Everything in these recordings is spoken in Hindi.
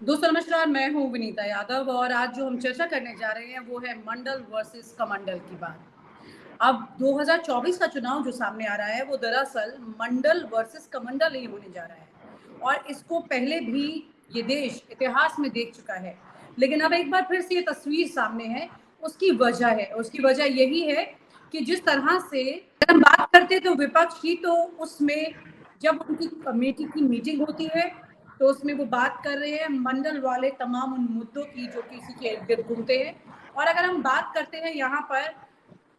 दोस्तों नमस्कार, मैं हूँ विनीता यादव और आज जो हम चर्चा करने जा रहे हैं वो है मंडल वर्सेस कमंडल की बात। अब 2024 का चुनाव जो सामने आ रहा है वो दरअसल मंडल वर्सेस कमंडल ही होने जा रहा है और इसको पहले भी ये देश इतिहास में देख चुका है। लेकिन अब एक बार फिर से ये तस्वीर सामने है। उसकी वजह यही है कि जिस तरह से हम बात करते तो विपक्ष की, तो उसमें जब उनकी कमेटी की मीटिंग होती है तो उसमें वो बात कर रहे हैं मंडल वाले तमाम उन मुद्दों की जो कि इसी के इर्द गिर्द घूमते हैं। और अगर हम बात करते हैं यहाँ पर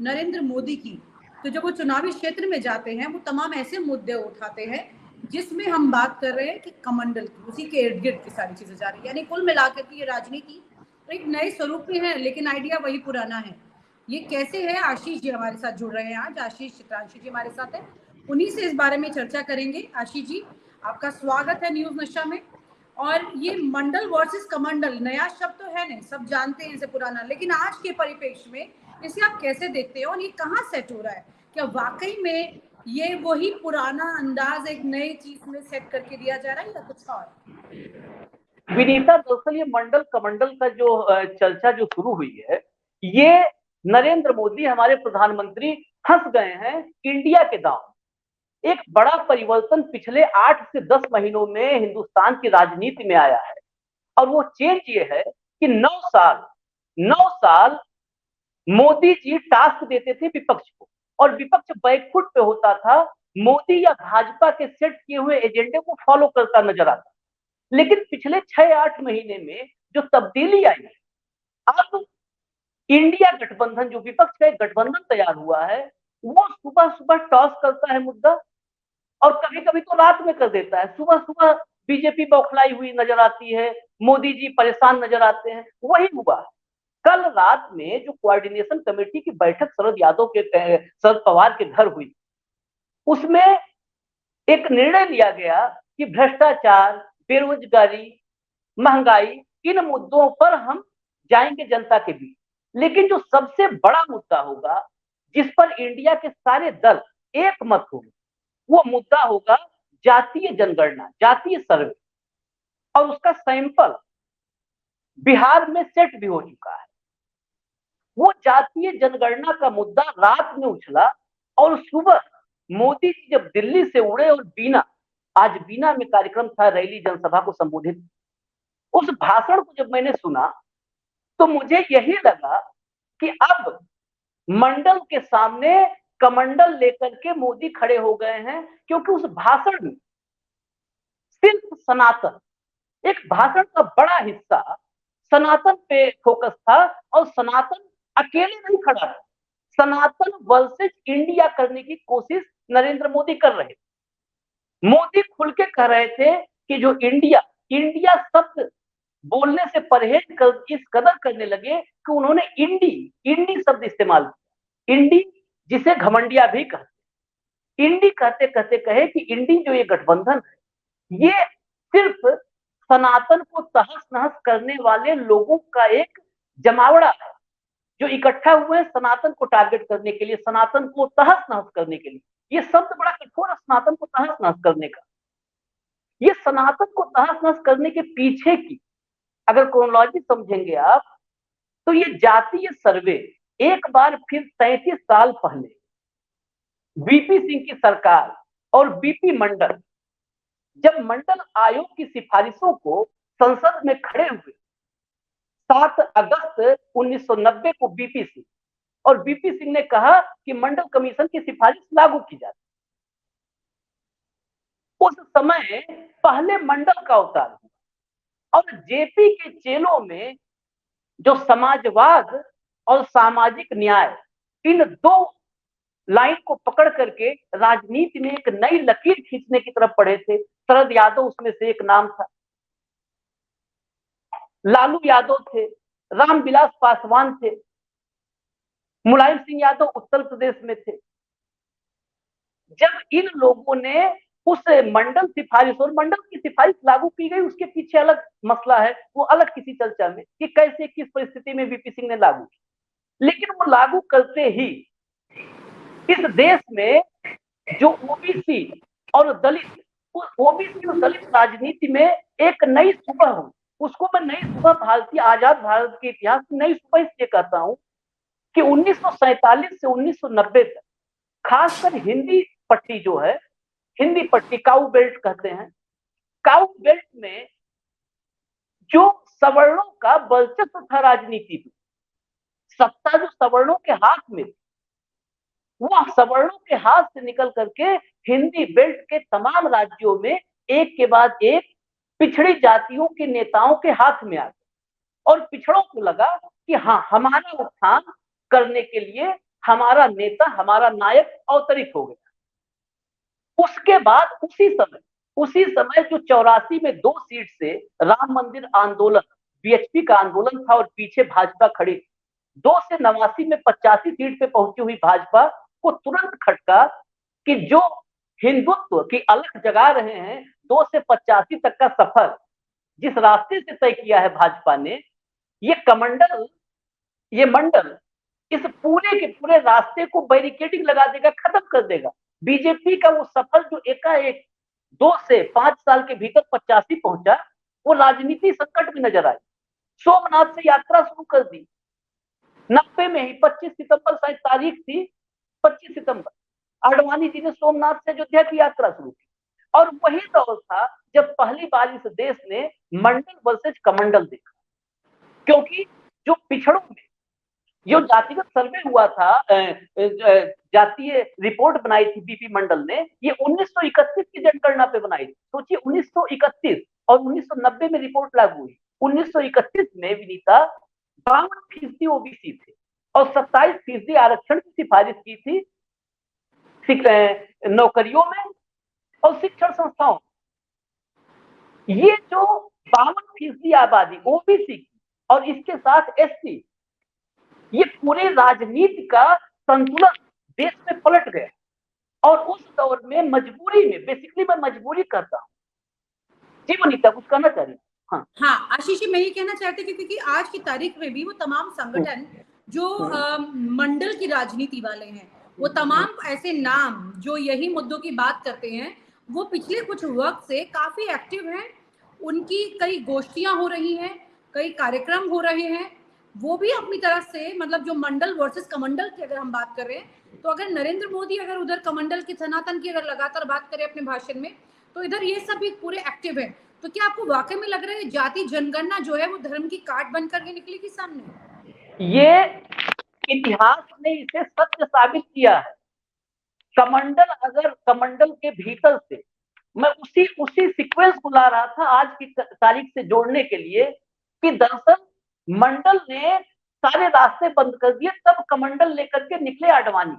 नरेंद्र मोदी की, तो जब वो चुनावी क्षेत्र में जाते हैं वो तमाम ऐसे मुद्दे उठाते हैं जिसमें हम बात कर रहे हैं कि कमंडल की, उसी के इर्द गिर्द की सारी चीजें जा रही है। यानी कुल मिलाकर की ये राजनीति एक नए स्वरूप में है लेकिन आइडिया वही पुराना है। ये कैसे है, आशीष जी हमारे साथ जुड़ रहे हैं आज। आशीष चित्रांशी जी हमारे साथ है, उन्हीं से इस बारे में चर्चा करेंगे। आशीष जी, आपका स्वागत है न्यूज नशा में। और ये मंडल वर्सेस कमंडल नया शब्द तो है नहीं, सब जानते हैं इसे पुराना, लेकिन आज के परिप्रेक्ष्य में इसे आप कैसे देखते हो और ये कहाँ सेट हो रहा है? क्या वाकई में ये वही पुराना अंदाज एक नई चीज में सेट करके दिया जा रहा है या कुछ और? विनीता, दरअसल ये मंडल कमंडल का जो चर्चा जो शुरू हुई है, ये नरेंद्र मोदी हमारे प्रधानमंत्री फंस गए हैं इंडिया के दांव। एक बड़ा परिवर्तन पिछले 8 से 10 महीनों में हिंदुस्तान की राजनीति में आया है और वो चेंज ये है कि 9 साल मोदी जी टास्क देते थे विपक्ष को और विपक्ष बैकफुट पे होता था, मोदी या भाजपा के सेट किए हुए एजेंडे को फॉलो करता नजर आता। लेकिन पिछले 6-8 महीने में जो तब्दीली आई है, अब इंडिया गठबंधन, जो विपक्ष का एक गठबंधन तैयार हुआ है, वो सुबह सुबह टॉस करता है मुद्दा और कभी कभी तो रात में कर देता है। सुबह सुबह बीजेपी बौखलाई हुई नजर आती है, मोदी जी परेशान नजर आते हैं। वही हुआ कल रात में जो कोऑर्डिनेशन कमेटी की बैठक शरद पवार के घर हुई, उसमें एक निर्णय लिया गया कि भ्रष्टाचार, बेरोजगारी, महंगाई, इन मुद्दों पर हम जाएंगे जनता के बीच। लेकिन जो सबसे बड़ा मुद्दा होगा, जिस पर इंडिया के सारे दल एक मत होंगे, वो मुद्दा होगा जातीय जनगणना, जातीय सर्वे। और उसका सैंपल बिहार में सेट भी हो चुका है। वो जातीय जनगणना का मुद्दा रात में उछला और सुबह मोदी जी जब दिल्ली से उड़े और आज बीना में कार्यक्रम था, रैली जनसभा को संबोधित, उस भाषण को जब मैंने सुना तो मुझे यही लगा कि अब मंडल के सामने कमंडल लेकर के मोदी खड़े हो गए हैं, क्योंकि उस भाषण में सिर्फ सनातन, एक भाषण का बड़ा हिस्सा सनातन पे फोकस था और सनातन अकेले नहीं खड़ा था, सनातन वर्सेस इंडिया करने की कोशिश नरेंद्र मोदी कर रहे थे। मोदी खुल के कह रहे थे कि जो इंडिया इंडिया शब्द बोलने से परहेज इस कदर करने लगे कि उन्होंने इंडी इंडी शब्द इस्तेमाल किया। इंडी, जिसे घमंडिया भी कहते, इंडी कहते कहते कहे कि इंडी जो ये गठबंधन है, ये सिर्फ सनातन को तहस नहस करने वाले लोगों का एक जमावड़ा है, जो इकट्ठा हुए सनातन को टारगेट करने के लिए, सनातन को तहस नहस करने के लिए। ये शब्द बड़ा कठोर है, सनातन को तहस नहस करने का। ये सनातन को तहस नहस करने के पीछे की अगर क्रोनोलॉजी समझेंगे आप, तो ये जातीय सर्वे एक बार फिर 33 साल पहले वीपी सिंह की सरकार और बीपी मंडल, जब मंडल आयोग की सिफारिशों को संसद में खड़े हुए 7 अगस्त 1990 को बीपी सिंह, और बीपी सिंह ने कहा कि मंडल कमीशन की सिफारिश लागू की जाए। उस समय पहले मंडल का अवतार हुआ और जेपी के चेलों में जो समाजवाद और सामाजिक न्याय, इन दो लाइन को पकड़ करके राजनीति में एक नई लकीर खींचने की तरफ बढ़े थे। शरद यादव उसमें से एक नाम था, लालू यादव थे, रामविलास पासवान थे, मुलायम सिंह यादव उत्तर प्रदेश में थे। जब इन लोगों ने उस मंडल सिफारिश, और मंडल की सिफारिश लागू की गई, उसके पीछे अलग मसला है, वो अलग किसी चर्चा में कि कैसे किस परिस्थिति में वीपी सिंह ने लागू की। लेकिन वो लागू करते ही इस देश में जो ओबीसी और दलित, ओबीसी और दलित राजनीति में एक नई सुबह हुई, उसको मैं नई सुबह भारतीय आजाद भारत के इतिहास की नई सुबह इसलिए कहता हूं कि 1947 से 1990 तक खासकर हिंदी पट्टी जो है, हिंदी पट्टी काउ बेल्ट कहते हैं, काउ बेल्ट में जो सवर्णों का वर्चस्व था राजनीति में, सत्ता जो सवर्णों के हाथ में, वह सवर्णों के हाथ से निकल करके हिंदी बेल्ट के तमाम राज्यों में एक के बाद एक पिछड़ी जातियों के नेताओं के हाथ में आ गए और पिछड़ों को लगा कि हाँ, हमारा उत्थान करने के लिए हमारा नेता, हमारा नायक अवतरित हो गया। उसके बाद उसी समय जो 84 में 2 सीट से राम मंदिर आंदोलन, बीएचपी का आंदोलन था और पीछे भाजपा खड़ी, 2 से 89 में 85 सीट पे पहुंची हुई भाजपा को तुरंत खटका कि जो हिंदुत्व की अलख जगा रहे हैं, 2 से 85 तक का सफर जिस रास्ते से तय किया है भाजपा ने, ये मंडल इस पूरे के पूरे रास्ते को बैरिकेडिंग लगा देगा, खत्म कर देगा। बीजेपी का वो सफर जो एकाएक 2 से 5 साल के भीतर 85 पहुंचा, वो राजनीति संकट में नजर आई। सोमनाथ से यात्रा शुरू कर दी 90 में ही, 25 सितंबर शायद तारीख थी, 25 सितंबर आडवाणी जी ने सोमनाथ से अयोध्या की यात्रा शुरू की। और वही दौर था जब पहली बार इस देश ने मंडल वर्सेज कमंडल देखा, क्योंकि जो पिछड़ों में जो जातिगत सर्वे हुआ था, जातीय रिपोर्ट बनाई थी बीपी मंडल ने, ये 1931 की जनगणना पे बनाई थी। सोचिए 1931 और 1990 में रिपोर्ट लागू हुई। 1931 में विनीता 52% ओबीसी थे और 27% आरक्षण की सिफारिश की थी नौकरियों में और शिक्षण संस्थाओं। ये जो 52% आबादी ओबीसी की और इसके साथ एससी, ये पूरे राजनीति का संतुलन देश में पलट गया। और उस दौर में मजबूरी में, बेसिकली मैं मजबूरी करता हूँ। जी वनीता, कुछ कहना चाह रही? हाँ आशीष जी, मैं ये कहना चाहती थी क्योंकि आज की तारीख में भी वो तमाम संगठन जो मंडल की राजनीति वाले हैं, वो तमाम ऐसे नाम जो यही मुद्दों की बात करते हैं, वो पिछले कुछ वक्त से काफी एक्टिव हैं। उनकी कई गोष्ठियां हो रही हैं, कई कार्यक्रम हो रहे हैं। वो भी अपनी तरफ से, मतलब जो मंडल वर्सेस कमंडल की अगर हम बात कर रहे हैं, तो अगर नरेंद्र मोदी अगर उधर कमंडल की, सनातन की अगर लगातार बात करें अपने भाषण में, तो इधर ये सब भी पूरे एक्टिव है। तो क्या आपको वाकई में लग रहा है जाति जनगणना जो है वो धर्म की काट बन करके निकलेगी सामने? ये इतिहास ने इसे सत्य साबित किया है। कमंडल, अगर कमंडल के भीतर से, मैं उसी सीक्वेंस को ला रहा था आज की तारीख से जोड़ने के लिए कि दरअसल मंडल ने सारे रास्ते बंद कर दिए, तब कमंडल लेकर के निकले आडवाणी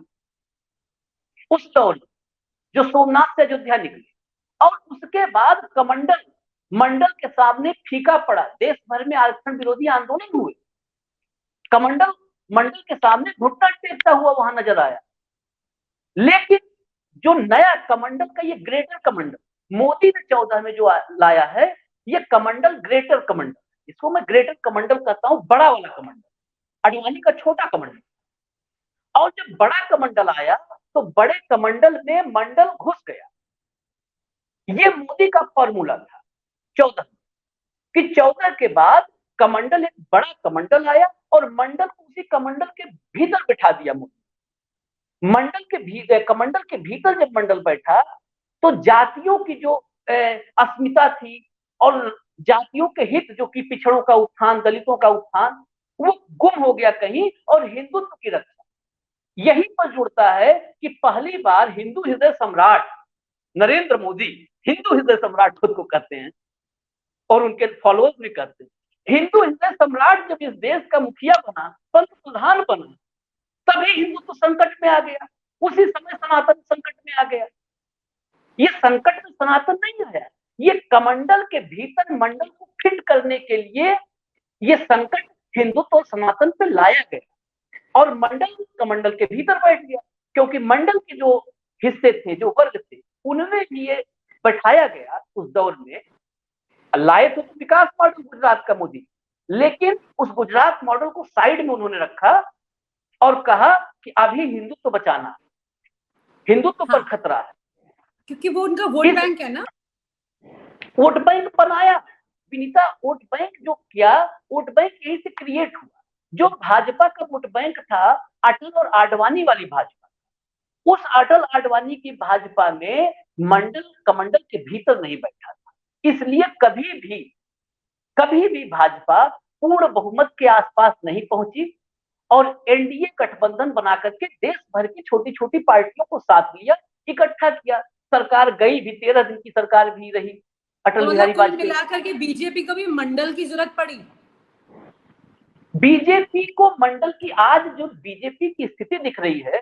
उस दौर जो सोमनाथ से अयोध्या निकले। और उसके बाद कमंडल मंडल के सामने फीका पड़ा। देश भर में आरक्षण विरोधी आंदोलन हुए, कमंडल मंडल के सामने घुटना टेकता हुआ वहां नजर आया। लेकिन जो नया कमंडल का ये ग्रेटर कमंडल मोदी ने 14 में जो लाया है, ये कमंडल ग्रेटर कमंडल, इसको मैं ग्रेटर कमंडल कहता हूं, बड़ा वाला कमंडल, आडवाणी का छोटा कमंडल। और जब बड़ा कमंडल आया तो बड़े कमंडल में मंडल घुस गया। ये मोदी का फॉर्मूला था 14 कि 14 के बाद कमंडल, एक बड़ा कमंडल आया और मंडल को उसी कमंडल के भीतर बिठा दिया मोदी। कमंडल के भीतर जब मंडल बैठा तो जातियों की जो अस्मिता थी और जातियों के हित, जो कि पिछड़ों का उत्थान, दलितों का उत्थान, वो गुम हो गया कहीं, और हिंदुत्व की रक्षा यहीं पर जुड़ता है कि पहली बार हिंदू हृदय सम्राट नरेंद्र मोदी, हिंदू हृदय सम्राट खुद को कहते हैं और उनके फॉलोअर्स भी कहते हैं, हिंदू हृदय सम्राट जब इस देश का मुखिया बना, पंत प्रधान बना, तभी हिंदुत्व संकट में आ गया। उसी समय सनातन संकट में आ गया। ये संकट में सनातन नहीं आया, ये कमंडल के भीतर मंडल को फिट करने के लिए ये संकट हिंदुत्व और सनातन पे लाया गया और मंडल कमंडल के भीतर बैठ गया। क्योंकि मंडल के जो हिस्से थे, जो वर्ग थे, उनमें भी ये बैठाया गया उस दौर में। लाए तो विकास मॉडल गुजरात का मोदी, लेकिन उस गुजरात मॉडल को साइड में उन्होंने रखा और कहा कि अभी हिंदुत्व बचाना, हिंदुत्व पर खतरा है, क्योंकि वो उनका वोट बैंक है ना। वोट बैंक बनाया विनीता वोट बैंक जो किया, वोट बैंक यही से क्रिएट हुआ। जो भाजपा का वोट बैंक था अटल और आडवाणी वाली भाजपा, उस अटल आडवाणी की भाजपा में मंडल कमंडल के भीतर नहीं बैठा था, इसलिए कभी भी भाजपा पूर्ण बहुमत के आसपास नहीं पहुंची और एनडीए गठबंधन बना करके देश भर की छोटी छोटी पार्टियों को साथ लिया, इकट्ठा किया। सरकार गई भी, 13 दिन की सरकार भी रही अटल बिहारी कुल वाजपेयी। मिलाकर के बीजेपी को भी मंडल की जरूरत पड़ी। बीजेपी को मंडल की, आज जो बीजेपी की स्थिति दिख रही है,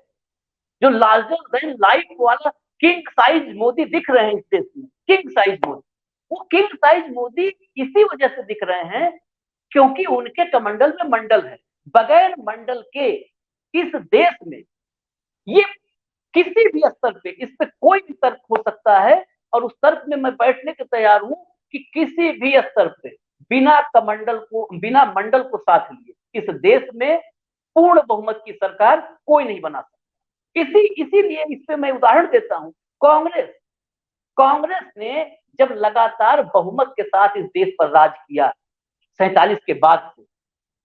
जो लार्जर देन लाइफ वाला किंग साइज मोदी दिख रहे हैं इस देश में, किंग साइज मोदी, वो किंग साइज मोदी इसी वजह से दिख रहे हैं क्योंकि उनके कमंडल में मंडल है। बगैर मंडल के इस देश में ये किसी भी स्तर पे इस पे कोई भी तर्क हो सकता है और उस तर्क में मैं बैठने के तैयार हूं कि किसी भी स्तर पे बिना मंडल को साथ लिए इस देश में पूर्ण बहुमत की सरकार कोई नहीं बना सकता। इसीलिए इस पे मैं उदाहरण देता हूं, कांग्रेस ने जब लगातार बहुमत के साथ इस देश पर राज किया 47 के बाद से,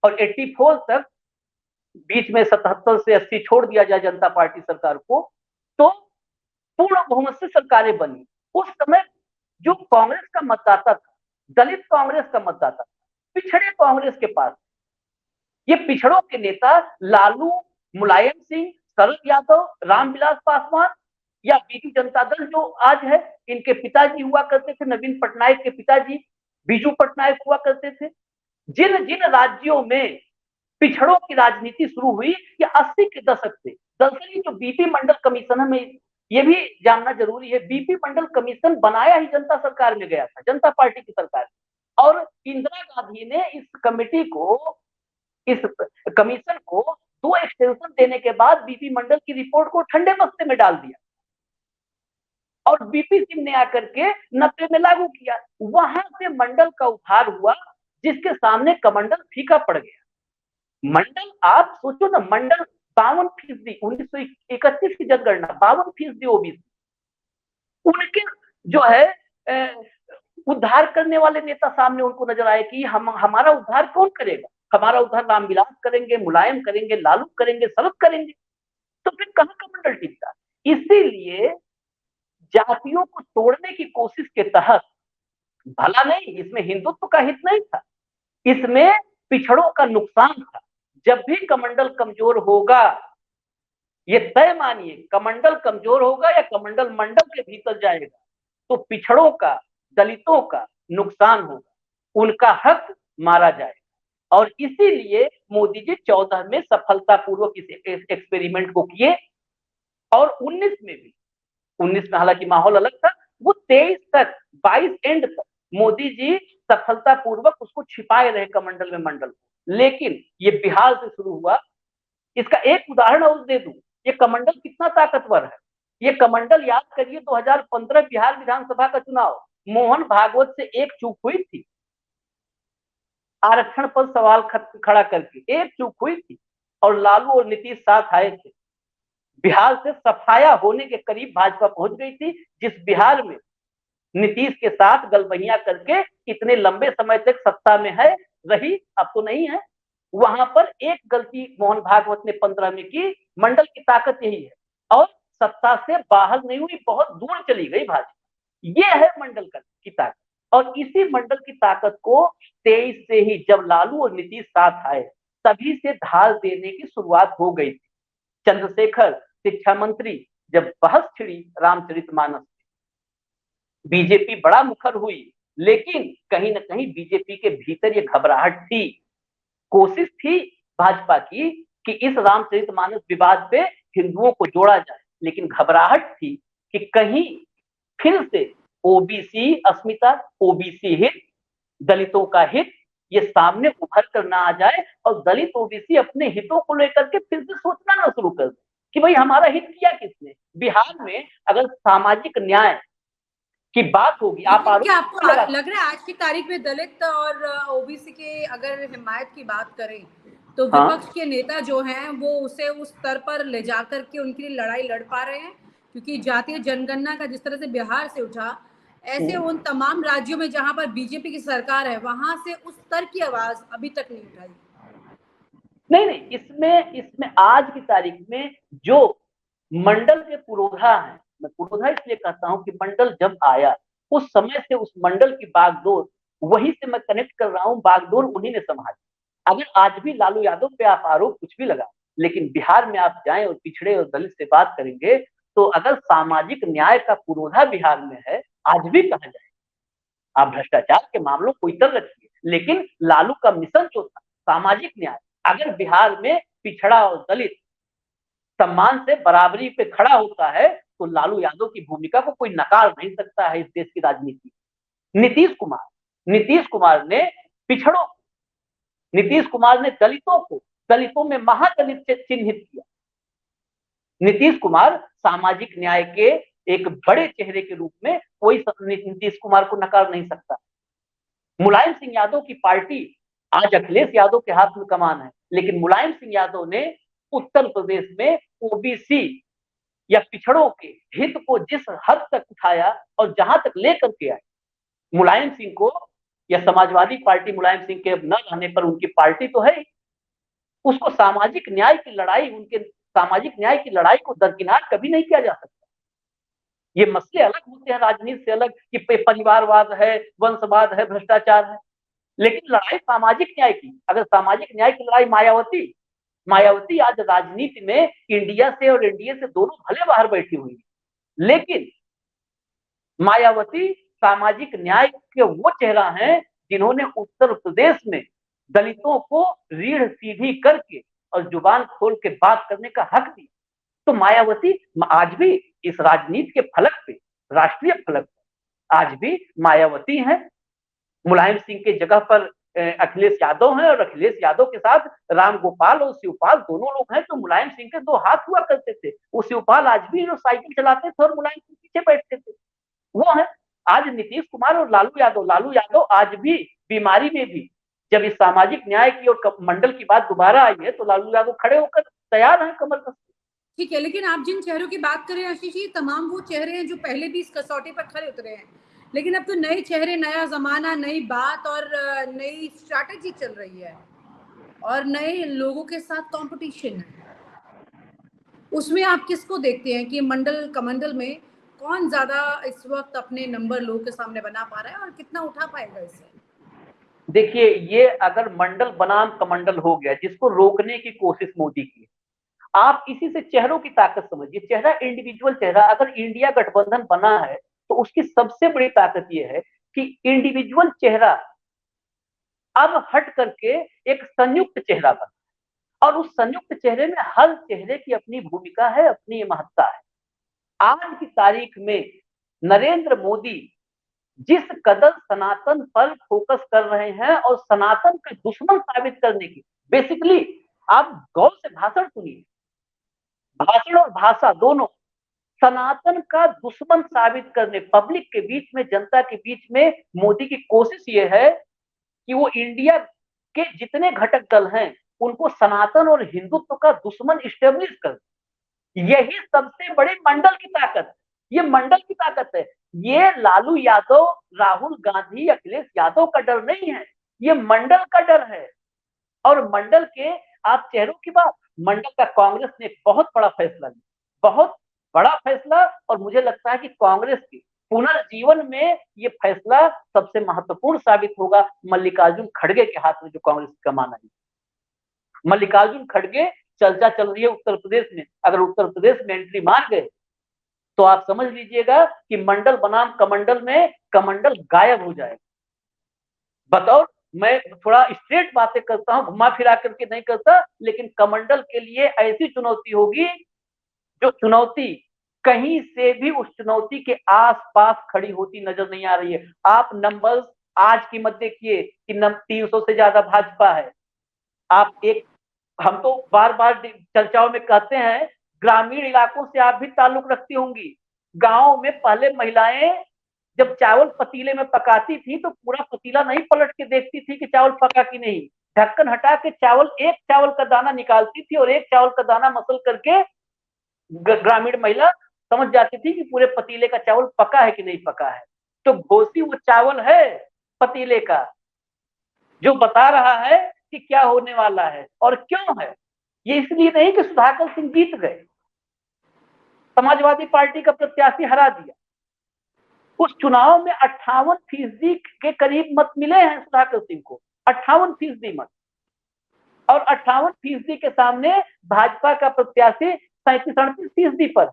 और 84 तक, बीच में 77 से 80 छोड़ दिया जाए जनता पार्टी सरकार को, तो पूर्ण बहुमत से सरकारें बनी। उस समय जो कांग्रेस का मतदाता था, दलित कांग्रेस का मतदाता था, पिछड़े कांग्रेस के पास, ये पिछड़ों के नेता लालू, मुलायम सिंह, शरद यादव, रामविलास पासवान या बीजू जनता दल जो आज है, इनके पिताजी हुआ करते थे, नवीन पटनायक के पिताजी बीजू पटनायक हुआ करते थे। जिन जिन राज्यों में पिछड़ों की राजनीति शुरू हुई, ये 80 के दशक से। दरअसल जो बीपी मंडल कमीशन में, ये भी जानना जरूरी है, बीपी मंडल कमीशन बनाया ही जनता सरकार में गया था, जनता पार्टी की सरकार, और इंदिरा गांधी ने इस कमीशन को 2 एक्सटेंशन देने के बाद बीपी मंडल की रिपोर्ट को ठंडे बस्ते में डाल दिया और बीपी सिंह ने आकर के 90 में लागू किया। वहां से मंडल का उभार हुआ जिसके सामने कमंडल फीका पड़ गया। मंडल, आप सोचो ना, मंडल 52%, 1931 की जनगणना 52% ओबीसी, उनके जो है उद्धार करने वाले नेता सामने उनको नजर आए कि हमारा उद्धार कौन करेगा, हमारा उद्धार रामविलास करेंगे, मुलायम करेंगे, लालू करेंगे, शरद करेंगे, तो फिर कहां कमंडल टिकता। इसीलिए जातियों को तोड़ने की कोशिश के तहत, भला नहीं, इसमें हिंदुत्व का हित नहीं था, इसमें पिछड़ों का नुकसान था। जब भी कमंडल कमजोर होगा, ये तय मानिए, कमंडल कमजोर होगा या कमंडल मंडल के भीतर जाएगा तो पिछड़ों का, दलितों का नुकसान होगा, उनका हक मारा जाएगा। और इसीलिए मोदी जी 14 में सफलतापूर्वक इस एक्सपेरिमेंट को किए और 19 में भी, 19 में हालांकि माहौल अलग था, वो 23 तक, 22 एंड तक मोदी जी सफलतापूर्वक उसको छिपाए रहे कमंडल में मंडल। लेकिन ये बिहार से शुरू हुआ। इसका एक उदाहरण और दे दूं, ये कमंडल कितना ताकतवर है। ये कमंडल याद करिए, 2015 बिहार विधानसभा का चुनाव, मोहन भागवत से एक चूक हुई थी, आरक्षण पर सवाल खड़ा करके एक चूक हुई थी और लालू और नीतीश साथ आए थे। बिहार से सफाया होने के करीब भाजपा पहुंच गई थी, जिस बिहार में नीतीश के साथ गलबहियां करके इतने लंबे समय तक सत्ता में है रही, अब तो नहीं है। वहां पर एक गलती मोहन भागवत ने 15 में की। मंडल की ताकत यही है और सत्ता से बाहर नहीं हुई, बहुत दूर चली गई भाजपा। ये है मंडल की ताकत। और इसी मंडल की ताकत को 23 से ही, जब लालू और नीतीश साथ आए, तभी से ढाल देने की शुरुआत हो गई थी। चंद्रशेखर शिक्षा मंत्री, जब बहस छिड़ी रामचरितमानस, बीजेपी बड़ा मुखर हुई, लेकिन कहीं ना कहीं बीजेपी के भीतर ये घबराहट थी, कोशिश थी भाजपा की कि इस रामचरितमानस विवाद पे हिंदुओं को जोड़ा जाए, लेकिन घबराहट थी कि कहीं फिर से ओबीसी अस्मिता, ओबीसी हित, दलितों का हित ये सामने उभर कर ना आ जाए और दलित ओबीसी अपने हितों को लेकर के फिर से सोचना ना शुरू कर दे कि भाई हमारा हित किया किसने। बिहार में अगर सामाजिक न्याय की बात होगी, आप क्या आपको लग रहा है आज की तारीख में दलित और ओबीसी के अगर हिमायत की बात करें तो विपक्ष के नेता जो हैं वो उसे उस स्तर पर ले जाकर के उनके लिए लड़ाई लड़ पा रहे हैं? क्योंकि जातीय जनगणना का जिस तरह से बिहार से उठा, ऐसे उन तमाम राज्यों में जहां पर बीजेपी की सरकार है वहां से उस स्तर की आवाज अभी तक नहीं उठाई। नहीं, इसमें आज की तारीख में जो मंडल के पुरोधा हैं, मैं पुरोधा इसलिए कहता हूं कि मंडल जब आया उस समय से उस मंडल की बागडोर वहीं से मैं कनेक्ट कर रहा हूं, बागडोर उन्हीं ने संभाली। अगर आज भी लालू यादव पे आप आरोप कुछ भी लगा, लेकिन बिहार में आप जाएं और पिछड़े और दलित से बात करेंगे तो अगर सामाजिक न्याय का पुरोधा बिहार में है, आज भी कहा जाए, आप भ्रष्टाचार के मामलों को इतर रखिए, लेकिन लालू का मिशन जो था सामाजिक न्याय, अगर बिहार में पिछड़ा और दलित सम्मान से बराबरी पे खड़ा होता है तो लालू यादव की भूमिका को कोई नकार नहीं सकता है इस देश की राजनीति। नीतीश कुमार ने पिछड़ों, नीतीश कुमार ने दलितों को, दलितों में महादलित से चिन्हित किया। नीतीश कुमार सामाजिक न्याय के एक बड़े चेहरे के रूप में कोई नीतीश कुमार को नकार नहीं सकता। मुलायम सिंह यादव की पार्टी, आज अखिलेश यादव के हाथ में कमान है, लेकिन मुलायम सिंह यादव ने उत्तर प्रदेश में ओबीसी या पिछड़ों के हित को जिस हद तक उठाया और जहां तक लेकर के आए, मुलायम सिंह को या समाजवादी पार्टी मुलायम सिंह के न रहने पर उनकी पार्टी तो है, उसको सामाजिक न्याय की लड़ाई, उनके सामाजिक न्याय की लड़ाई को दरकिनार कभी नहीं किया जा सकता। ये मसले अलग होते हैं राजनीति से अलग कि परिवारवाद है, वंशवाद है, भ्रष्टाचार है, लेकिन लड़ाई सामाजिक न्याय की, अगर सामाजिक न्याय की लड़ाई मायावती आज राजनीति में इंडिया से और एनडीए से दोनों भले बाहर बैठी हुई है, लेकिन मायावती सामाजिक न्याय के वो चेहरा हैं जिन्होंने उत्तर प्रदेश में दलितों को रीढ़ सीधी करके और जुबान खोल के बात करने का हक दिया। तो मायावती आज भी इस राजनीति के फलक पे, राष्ट्रीय फलक पे आज भी मायावती हैं। मुलायम सिंह के जगह पर अखिलेश यादव हैं और अखिलेश यादव के साथ राम गोपाल और शिवपाल दोनों लोग हैं। तो मुलायम सिंह के दो हाथ हुआ करते थे, वो शिवपाल आज भी जो साइकिल चलाते थे और मुलायम सिंह पीछे बैठते थे, वो है आज नीतीश कुमार और लालू यादव आज भी बीमारी में भी, जब इस सामाजिक न्याय की और मंडल की बात दोबारा आई है तो लालू यादव खड़े होकर तैयार हैं कमर कस। ठीक है, लेकिन आप जिन चेहरों की बात कर रहे हैं आशीष जी, तमाम वो चेहरे हैं जो पहले भी इस कसौटी पर खड़े उतरे हैं, लेकिन अब तो नए चेहरे, नया जमाना, नई बात और नई स्ट्रैटेजी चल रही है और नए लोगों के साथ कंपटीशन है। उसमें आप किसको देखते हैं कि मंडल कमंडल में कौन ज्यादा इस वक्त अपने नंबर लोगों के सामने बना पा रहा है और कितना उठा पाएगा इसे? देखिए, ये अगर मंडल बनाम कमंडल हो गया, जिसको रोकने की कोशिश मोदी की, आप इसी से चेहरों की ताकत समझिए। चेहरा इंडिविजुअल चेहरा, अगर इंडिया गठबंधन बना है तो उसकी सबसे बड़ी ताकत यह है कि इंडिविजुअल चेहरा अब हट करके एक संयुक्त चेहरा बना, और उस संयुक्त चेहरे में हर चेहरे की अपनी भूमिका है, अपनी महत्ता है। आज की तारीख में नरेंद्र मोदी जिस कदर सनातन पर फोकस कर रहे हैं और सनातन का दुश्मन साबित करने की, बेसिकली आप गौर से भाषण सुनिए, भाषण और भाषा दोनों सनातन का दुश्मन साबित करने, पब्लिक के बीच में, जनता के बीच में मोदी की कोशिश ये है कि वो इंडिया के जितने घटक दल हैं उनको सनातन और हिंदुत्व का दुश्मन स्टेब्लिश कर। यही सबसे बड़ी मंडल की ताकत है, ये मंडल की ताकत है। ये लालू यादव, राहुल गांधी, अखिलेश यादव का डर नहीं है, ये मंडल का डर है। और मंडल के, आप चेहरों की बात, मंडल का कांग्रेस ने बहुत बड़ा फैसला लिया, बहुत बड़ा फैसला, और मुझे लगता है कि कांग्रेस के पुनर्जीवन में ये फैसला सबसे महत्वपूर्ण साबित होगा। मल्लिकार्जुन खड़गे के हाथ में जो कांग्रेस की कमान आई, मल्लिकार्जुन खड़गे चर्चा चल रही है उत्तर प्रदेश में, अगर उत्तर प्रदेश में एंट्री मार गए तो आप समझ लीजिएगा कि मंडल बनाम कमंडल में कमंडल गायब हो जाएगा। बताओ, मैं थोड़ा स्ट्रेट बातें करता हूं, घुमा फिरा करके नहीं करता, लेकिन कमंडल के लिए ऐसी चुनौती होगी जो चुनौती कहीं से भी उस चुनौती के आसपास खड़ी होती नजर नहीं आ रही है। आप नंबर्स आज की मत देखिए कि 300 से ज्यादा भाजपा है। आप एक, हम तो बार बार चर्चाओं में कहते हैं, ग्रामीण इलाकों से आप भी ताल्लुक रखती होंगी। गांव में पहले महिलाएं जब चावल पतीले में पकाती थी तो पूरा पतीला नहीं पलट के देखती थी कि चावल पका कि नहीं, ढक्कन हटा के चावल, एक चावल का दाना निकालती थी और एक चावल का दाना मसल करके ग्रामीण महिला समझ जाती थी कि पूरे पतीले का चावल पका है कि नहीं पका है। तो घोसी वो चावल है पतीले का जो बता रहा है कि क्या होने वाला है और क्यों है। ये इसलिए नहीं कि सुधाकर सिंह जीत गए, समाजवादी पार्टी का प्रत्याशी हरा दिया। उस चुनाव में 58% के करीब मत मिले हैं सुधाकर सिंह को, 58% मत, और 58% के सामने भाजपा का प्रत्याशी 37-38% पर।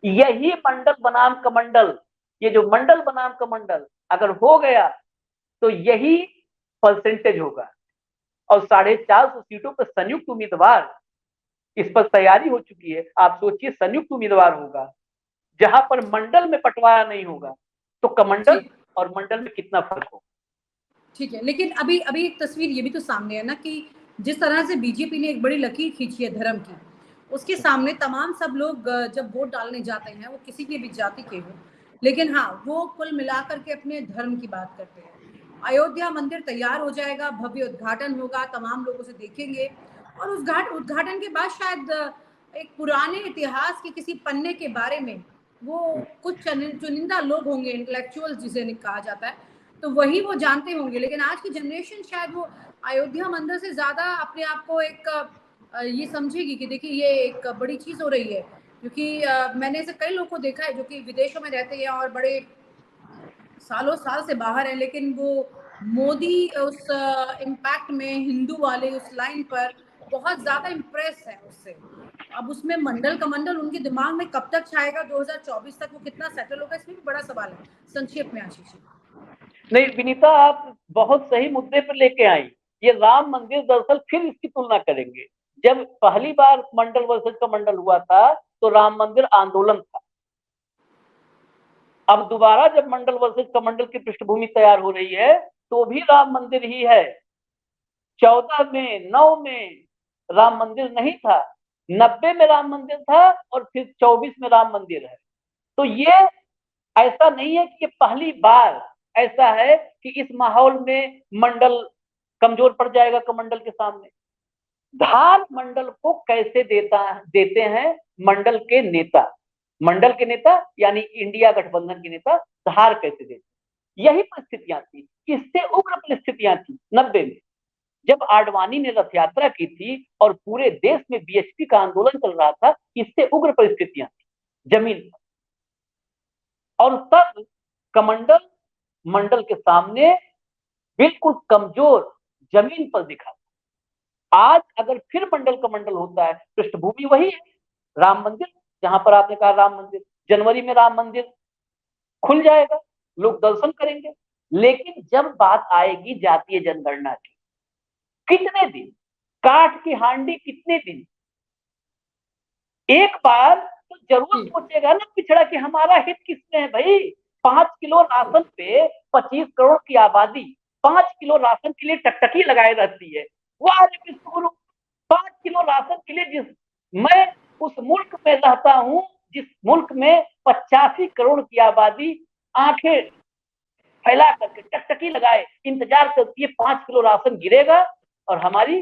यही मंडल बनाम कमंडल, ये जो मंडल बनाम कमंडल अगर हो गया तो यही परसेंटेज होगा। और 450 सीटों पर संयुक्त उम्मीदवार, इस पर तैयारी हो चुकी है। आप सोचिए संयुक्त उम्मीदवार होगा जहां पर मंडल में बंटवारा नहीं होगा, तो कमंडल और मंडल में कितना फर्क होगा। ठीक है, लेकिन अभी अभी एक तस्वीर ये भी तो सामने है ना कि जिस तरह से बीजेपी ने एक बड़ी लकीर खींची है धर्म की, उसके सामने तमाम सब लोग जब वोट डालने जाते हैं वो किसी की भी जाति के हो, लेकिन हाँ वो कुल मिलाकर के अपने धर्म की बात करते हैं। अयोध्या मंदिर तैयार हो जाएगा, भव्य उद्घाटन होगा, तमाम लोग उसे देखेंगे और उस उद्घाटन के बाद शायद एक पुराने इतिहास के किसी पन्ने के बारे में वो कुछ चुनिंदा लोग होंगे, इंटेलेक्चुअल जिसे कहा जाता है, तो वही वो जानते होंगे। लेकिन आज की जनरेशन शायद वो अयोध्या मंदिर से ज्यादा अपने आप को एक ये समझेगी कि देखिए ये एक बड़ी चीज हो रही है, क्योंकि मैंने ऐसे कई लोगों को देखा है जो कि विदेशों में रहते हैं और बड़े सालों साल से बाहर है, लेकिन वो मोदी उस इम्पैक्ट में हिंदू वाले उस लाइन पर बहुत ज्यादा इम्प्रेस है उससे। अब उसमें मंडल कमंडल उनके दिमाग में कब तक छाएगा, 2024 तक वो कितना सेटल होगा, इसमें भी बड़ा सवाल है। संक्षेप में आशीष जी। नहीं विनीता, आप बहुत सही मुद्दे पर लेके आई। ये राम मंदिर दरअसल फिर इसकी तुलना करेंगे। जब पहली बार मंडल वर्सेस कमंडल हुआ था तो राम मंदिर आंदोलन था। अब दोबारा जब मंडल वर्सेस कमंडल की पृष्ठभूमि तैयार हो रही है तो भी राम मंदिर ही है। 14 में 9 में राम मंदिर नहीं था, 90 में राम मंदिर था और फिर 24 में राम मंदिर है। तो ये ऐसा नहीं है कि ये पहली बार ऐसा है कि इस माहौल में मंडल कमजोर पड़ जाएगा कमंडल के सामने। धार मंडल को कैसे देते हैं मंडल के नेता, मंडल के नेता यानी इंडिया गठबंधन के नेता धार कैसे देते, यही परिस्थितियां थी। इससे उग्र परिस्थितियां थी 90 में जब आडवाणी ने रथ यात्रा की थी और पूरे देश में बीएचपी का आंदोलन चल रहा था। इससे उग्र परिस्थितियां थी जमीन पर, और तब कमंडल मंडल के सामने बिल्कुल कमजोर जमीन पर दिखा। आज अगर फिर मंडल कमंडल होता है, पृष्ठभूमि वही है राम मंदिर, जहां पर आपने कहा राम मंदिर, जनवरी में राम मंदिर खुल जाएगा, लोग दर्शन करेंगे। लेकिन जब बात आएगी जातीय जनगणना की, कितने दिन, काठ की हांडी कितने दिन, एक बार तो जरूर सोचेगा ना पिछड़ा कि हमारा हित किसमें है भाई। 5 किलो राशन पे 25 करोड़ की आबादी 5 किलो राशन के लिए टकटकी लगाए रहती है। वाह 5 किलो राशन के लिए जिस मैं उस मुल्क में रहता हूं, जिस मुल्क में 85 करोड़ की आबादी आंखें फैला करके टकटकी लगाए इंतजार करती है 5 किलो राशन गिरेगा और हमारी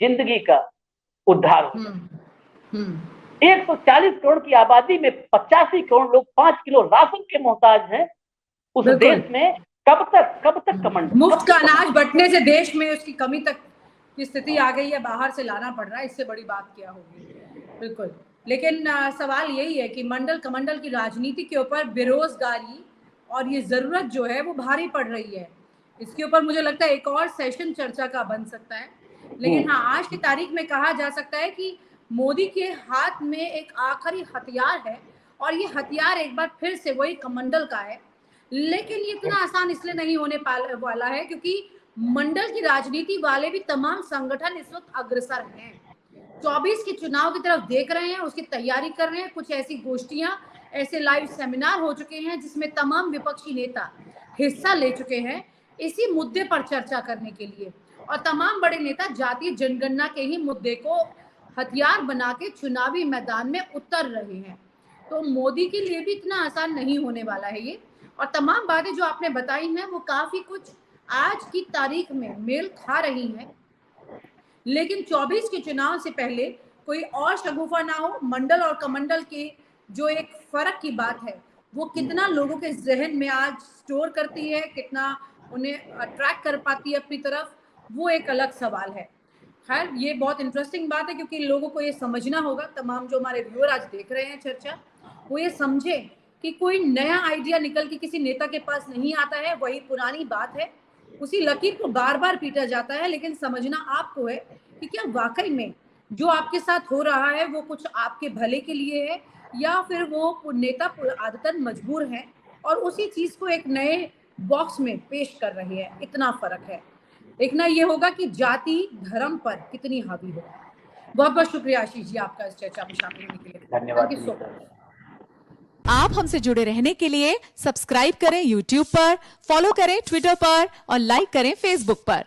जिंदगी का उद्धार होगा। 140 करोड़ की आबादी में 85 करोड़ लोग 5 किलो राशन के मोहताज हैं। उस देश में कब तक कमंडल, मुफ्त का अनाज बंटने से देश में उसकी कमी तक की स्थिति आ गई है, बाहर से लाना पड़ रहा है, इससे बड़ी बात क्या होगी। बिल्कुल, लेकिन सवाल यही है कि मंडल कमंडल की राजनीति के ऊपर बेरोजगारी और ये जरूरत जो है वो भारी पड़ रही है। इसके ऊपर मुझे लगता है एक और सेशन चर्चा का बन सकता है। लेकिन हाँ, आज की तारीख में कहा जा सकता है कि मोदी के हाथ में एक आखिरी हथियार है और ये हथियार एक बार फिर से वही कमंडल का है। लेकिन ये इतना आसान इसलिए नहीं होने वाला है क्योंकि मंडल की राजनीति वाले भी तमाम संगठन इस वक्त अग्रसर हैं, 24 के चुनाव की तरफ देख रहे हैं, उसकी तैयारी कर रहे हैं। कुछ ऐसी गोष्ठियां, ऐसे लाइव सेमिनार हो चुके हैं जिसमें तमाम विपक्षी नेता हिस्सा ले चुके हैं इसी मुद्दे पर चर्चा करने के लिए, और तमाम बड़े नेता जातीय जनगणना के ही मुद्दे को हथियार बना के चुनावी मैदान में उतर रहे हैं। तो मोदी के लिए भी इतना आसान नहीं होने वाला है ये, और तमाम बातें जो आपने बताई हैं वो काफी कुछ आज की तारीख में मेल खा रही हैं। लेकिन 24 के चुनाव से पहले कोई और शगुफा ना हो। मंडल और कमंडल के जो एक फर्क की बात है वो कितना लोगों के जहन में आज स्टोर करती है, कितना उन्हें अट्रैक्ट कर पाती है अपनी तरफ, वो एक अलग सवाल है। खैर, ये बहुत इंटरेस्टिंग बात है क्योंकि लोगों को ये समझना होगा, तमाम जो हमारे व्यूअर आज देख रहे हैं चर्चा, वो ये समझे कि कोई नया आइडिया निकल के किसी नेता के पास नहीं आता है, वही पुरानी बात है, उसी लकीर को बार बार पीटा जाता है। लेकिन समझना आपको है कि क्या वाकई में जो आपके साथ हो रहा है वो कुछ आपके भले के लिए है, या फिर वो नेता आदतन मजबूर है और उसी चीज को एक नए बॉक्स में पेश कर रहे हैं। इतना फर्क है। देखना ये होगा कि जाति धर्म पर कितनी हावी हो। बहुत बहुत शुक्रिया आशीष जी आपका इस चर्चा में शामिल होने के लिए। धन्यवाद। Thank you so much. आप हमसे जुड़े रहने के लिए सब्सक्राइब करें YouTube पर, फॉलो करें ट्विटर पर और लाइक करें Facebook पर।